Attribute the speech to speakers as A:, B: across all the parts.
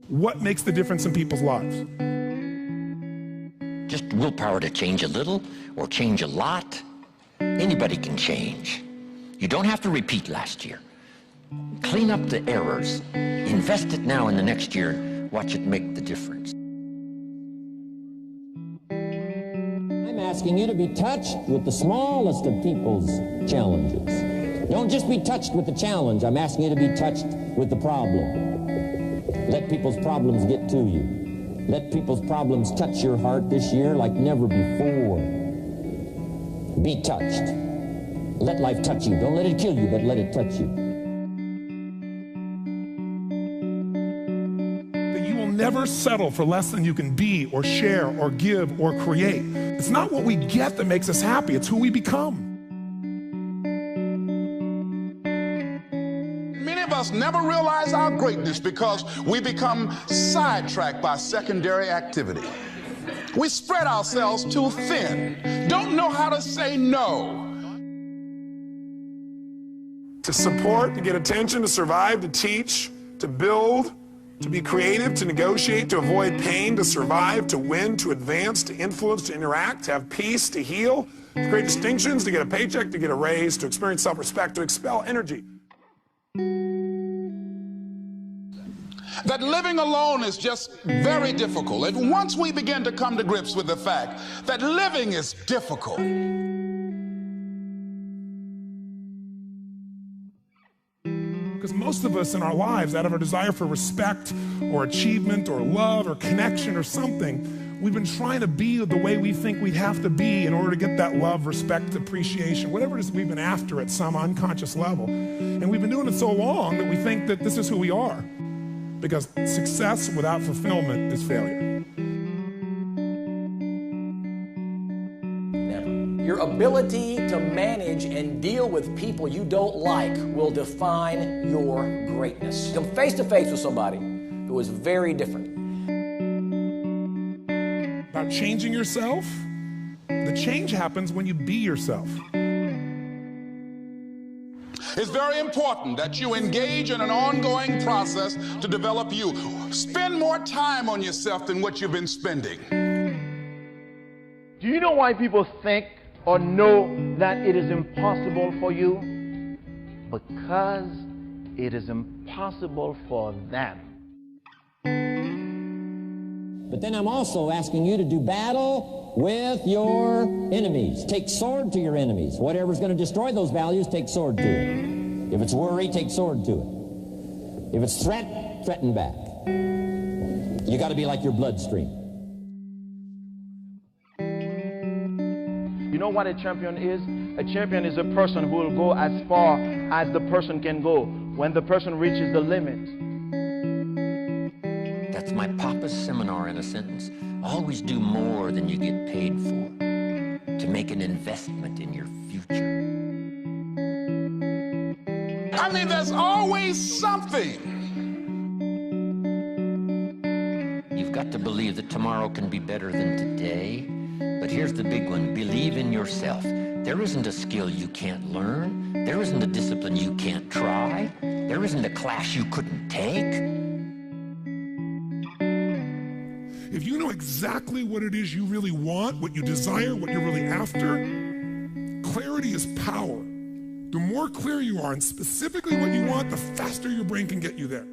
A: What makes the difference in people's lives?
B: Just willpower to change a little or change a lot. Anybody can change. You don't have to repeat last year. Clean up the errors. Invest it now in the next year. Watch it make the difference.
C: I'm asking you to be touched with the smallest of people's challenges. Don't just be touched with the challenge. I'm asking you to be touched with the problem. Let people's problems get to you. Let people's problems touch your heart this year like never before. Be touched. Let life touch you. Don't let it kill you, but let it touch you.
A: That you will never settle for less than you can be or share or give or create. It's not what we get that makes us happy. It's who we become.
D: Us never realize our greatness because we become sidetracked by secondary activity. We spread ourselves too thin, don't know how to say no.
E: To support, to get attention, to survive, to teach, to build, to be creative, to negotiate, to avoid pain, to survive, to win, to advance, to influence, to interact, to have peace, to heal, to create distinctions, to get a paycheck, to get a raise, to experience self-respect, to expel energy.
D: That living alone is just very difficult. And once we begin to come to grips with the fact that living is difficult,
A: because most of us in our lives, out of our desire for respect or achievement or love or connection or something, we've been trying to be the way we think we'd have to be in order to get that love, respect, appreciation, whatever it is we've been after at some unconscious level. And we've been doing it so long that we think that this is who we are. Because success without fulfillment is failure.
F: Never. Your ability to manage and deal with people you don't like will define your greatness. Come face to face with somebody who is very different.
A: About changing yourself, the change happens when you be yourself.
D: It's very important that you engage in an ongoing process to develop you. Spend more time on yourself than what you've been spending.
G: Do you know why people think or know that it is impossible for you? Because it is impossible for them.
C: But then I'm also asking you to do battle with your enemies. Take sword to your enemies. Whatever's going to destroy those values, take sword to it. If it's worry, take sword to it. If it's threat, threaten back. You got to be like your bloodstream.
G: You know what a champion is? A champion is a person who will go as far as the person can go when the person reaches the limit.
B: That's my papa's seminar in a sentence. Always do more than you get paid for, to make an investment in your future.
D: I mean, there's always something.
B: You've got to believe that tomorrow can be better than today. But here's the big one. Believe in yourself. There isn't a skill you can't learn. There isn't a discipline you can't try. There isn't a class you couldn't take.
A: If you know exactly what it is you really want, what you desire, what you're really after, clarity is power. The more clear you are on specifically what you want, the faster your brain can get you there.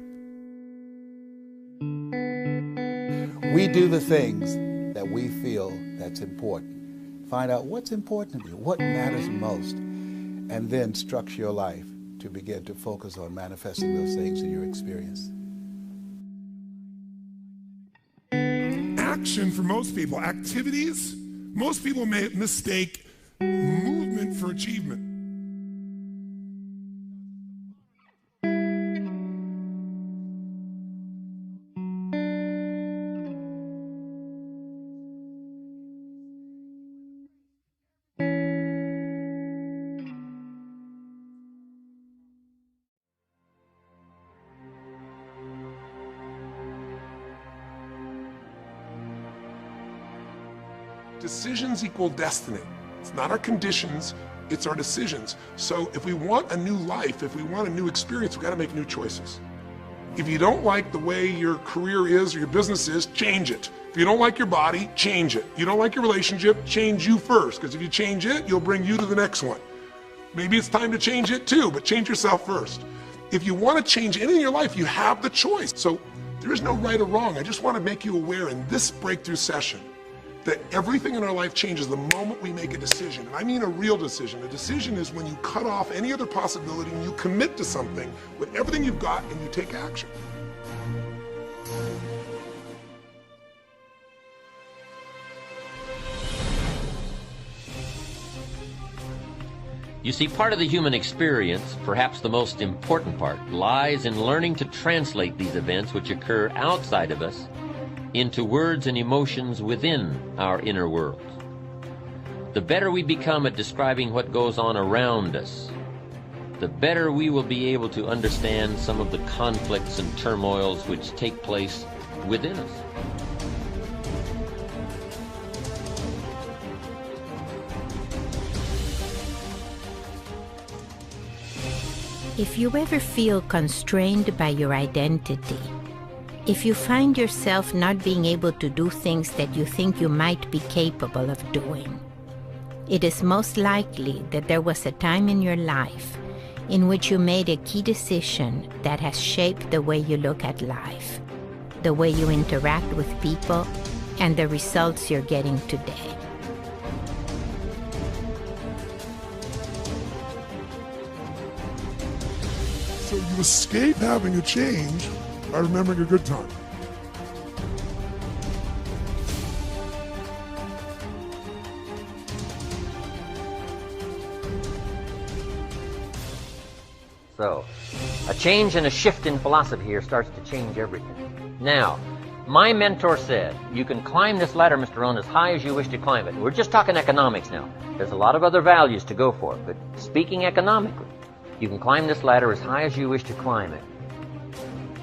H: We do the things that we feel that's important. Find out what's important to you, what matters most, and then structure your life to begin to focus on manifesting those things in your experience.
A: Action for most people, activities, most people may mistake movement for achievement. Decisions equal destiny. It's not our conditions, it's our decisions. So if we want a new life, if we want a new experience, we've got to make new choices.
E: If you don't like the way your career is or your business is, change it. If you don't like your body, change it. You don't like your relationship, change you first, because if you change it, you'll bring you to the next one. Maybe it's time to change it too, but change yourself first. If you want to change anything in your life, you have the choice. So there is no right or wrong. I just want to make you aware in this breakthrough session that everything in our life changes the moment we make a decision. And I mean a real decision. A decision is when you cut off any other possibility and you commit to something with everything you've got and you take action.
B: You see, part of the human experience, perhaps the most important part, lies in learning to translate these events which occur outside of us into words and emotions within our inner world. The better we become at describing what goes on around us, the better we will be able to understand some of the conflicts and turmoils which take place within us.
I: If you ever feel constrained by your identity, if you find yourself not being able to do things that you think you might be capable of doing, it is most likely that there was a time in your life in which you made a key decision that has shaped the way you look at life, the way you interact with people, and the results you're getting today.
A: So you escape having a change by remembering a good time.
B: So, a change and a shift in philosophy here starts to change everything. Now, my mentor said, you can climb this ladder, Mr. Rohn, as high as you wish to climb it. We're just talking economics now. There's a lot of other values to go for, but speaking economically, you can climb this ladder as high as you wish to climb it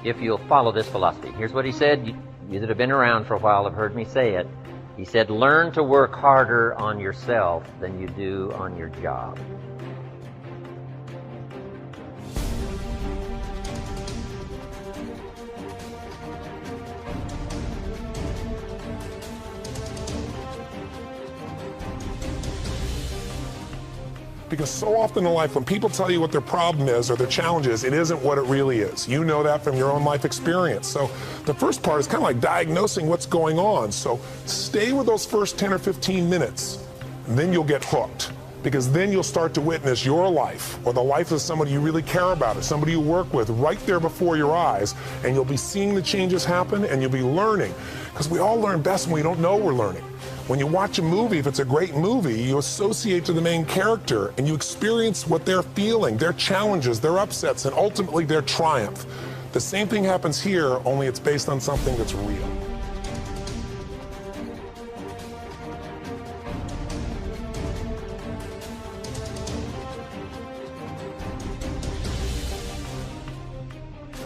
B: if you'll follow this philosophy. Here's what he said. You that have been around for a while have heard me say it. He said, learn to work harder on yourself than you do on your job.
E: Because so often in life, when people tell you what their problem is or their challenge is, it isn't what it really is. You know that from your own life experience. So the first part is kind of like diagnosing what's going on. So stay with those first 10 or 15 minutes, and then you'll get hooked. Because then you'll start to witness your life or the life of somebody you really care about or somebody you work with right there before your eyes, and you'll be seeing the changes happen and you'll be learning. Because we all learn best when we don't know we're learning. When you watch a movie, if it's a great movie, you associate to the main character and you experience what they're feeling, their challenges, their upsets, and ultimately their triumph. The same thing happens here, only it's based on something that's real.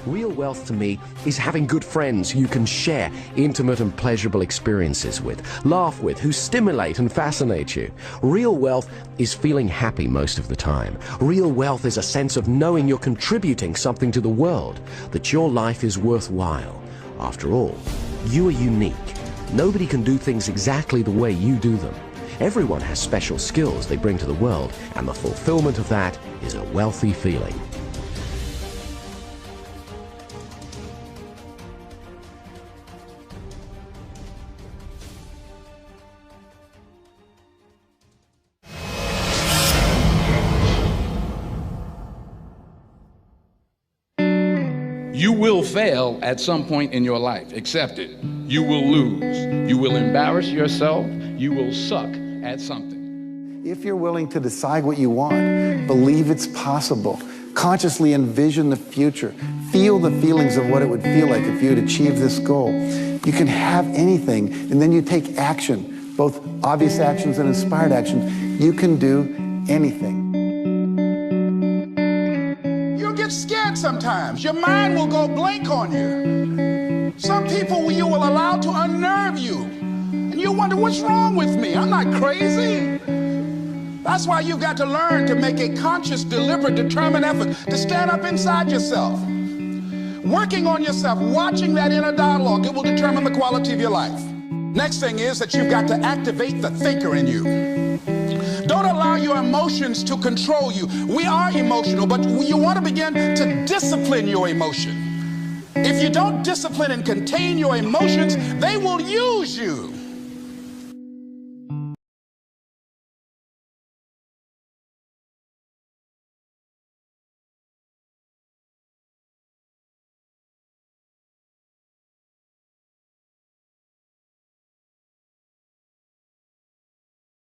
J: Real wealth to me is having good friends who you can share intimate and pleasurable experiences with, laugh with, who stimulate and fascinate you. Real wealth is feeling happy most of the time. Real wealth is a sense of knowing you're contributing something to the world, that your life is worthwhile. After all, you are unique. Nobody can do things exactly the way you do them. Everyone has special skills they bring to the world, and the fulfillment of that is a wealthy feeling.
K: You will fail at some point in your life. Accept it. You will lose. You will embarrass yourself. You will suck at something.
L: If you're willing to decide what you want, believe it's possible, consciously envision the future, feel the feelings of what it would feel like if you had achieved this goal, you can have anything, and then you take action, both obvious actions and inspired actions. You can do anything.
D: Scared sometimes. Your mind will go blank on you. Some people you will allow to unnerve you. And you wonder, what's wrong with me? I'm not crazy. That's why you've got to learn to make a conscious, deliberate, determined effort to stand up inside yourself. working on yourself, watching that inner dialogue, it will determine the quality of your life. Next thing is that you've got to activate the thinker in you. Don't allow your emotions to control you. We are emotional, but you want to begin to discipline your emotion. If you don't discipline and contain your emotions, they will use you.